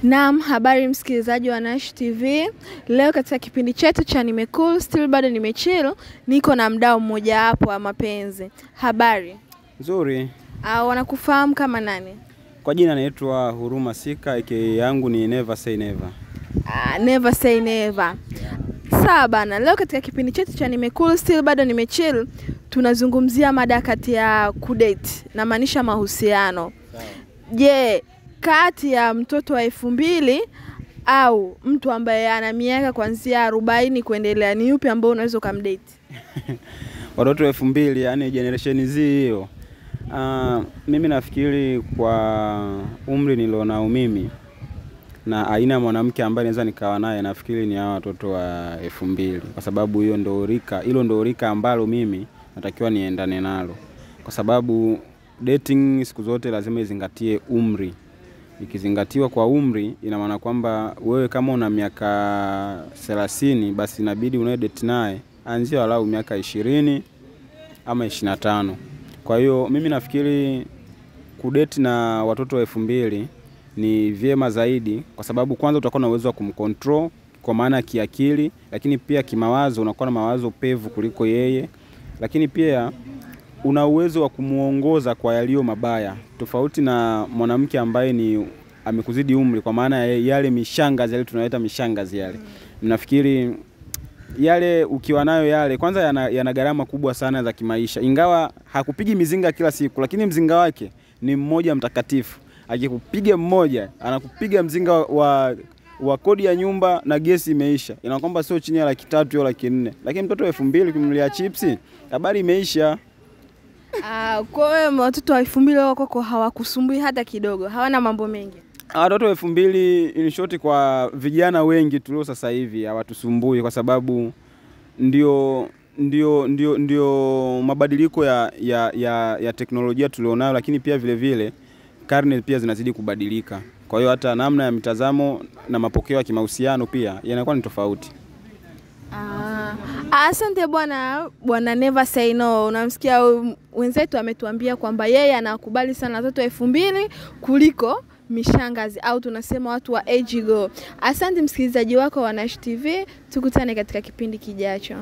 Naam, habari msikilizaji wa Nash TV. Leo katika kipindi chetu cha Nimekul Still Bado Nimechill, niko na mdau mmoja hapo wa mapenzi. Habari? Nzuri. Wanakufahamu kama nani? Kwa jina naitwa Huruma Sika, aka yangu ni Never Say Never. Never Say Never. Sawa bana, leo katika kipindi chetu cha Nimekul Still Bado Nimechill, tunazungumzia mada kati ya kudate, na maanisha mahusiano. Je, kati ya mtoto wa 2000 au mtu ambaye ana miaka kuanzia 40 kuendelea, ni yupi ambao unaweza kumdate? Watoto wa 2000, yani generation Z hiyo. Mimi nafikiri kwa umri nilionao mimi na aina ya mwanamke ambaye naweza nikawa naye, nafikiri ni hao watoto wa 2000, kwa sababu hilo ndio rika ambalo mimi natakiwa niendane nalo, kwa sababu dating siku zote lazima izingatie umri. Ikizingatiwa kwa umri, ina maana kwamba wewe kama una miaka 30 basi inabidi unae date naye anzia walau miaka 20 ama 25. Kwa hiyo mimi nafikiri kudate na watoto wa 2000 ni vyema zaidi, kwa sababu kwanza utakuwa na uwezo wa kumcontrol kwa maana kiakili, lakini pia kimawazo unakuwa na mawazo pevu kuliko yeye, lakini pia una uwezo wa kumuongoza kwa yaliyo mabaya, tofauti na mwanamke ambaye ni amekuzidi umri, kwa maana yale mishangazi yale tunaita mishangazi yale. Nafikiri yale ukiwa nayo yale kwanza yana gharama kubwa sana za kimaisha. Ingawa hakupigi mizinga kila siku, lakini mzinga wake ni mmoja mtakatifu. Akikupiga mmoja, anakupiga mzinga wa kodi ya nyumba na gesi imeisha. Inakwamba sio chini ya 300 au 400. Lakini mtoto wa 2000 ukimnunulia chipsi, habari imeisha. Kwa hiyo watoto wa 2000 wako hawakusumbui hata kidogo, hawana mambo mengi. Watoto wa 2000 in short, kwa vijana wengi tulio sasa hivi hawatusumbui, kwa sababu ndio mabadiliko ya teknolojia tulionayo, lakini pia vile vile karne pia zinazidi kubadilika. Kwa hiyo hata namna ya mitazamo na mapokeo ya kimahusiano pia yanakuwa ni tofauti. Asante bwana Never Say No. Unamsikia wenzetu ametuambia kwamba yeye anakubali sana watoto wa 2000 kuliko mishangazi au tunasema watu wa age go. Asante msikilizaji wako wa Nash TV, tukutane katika kipindi kijacho.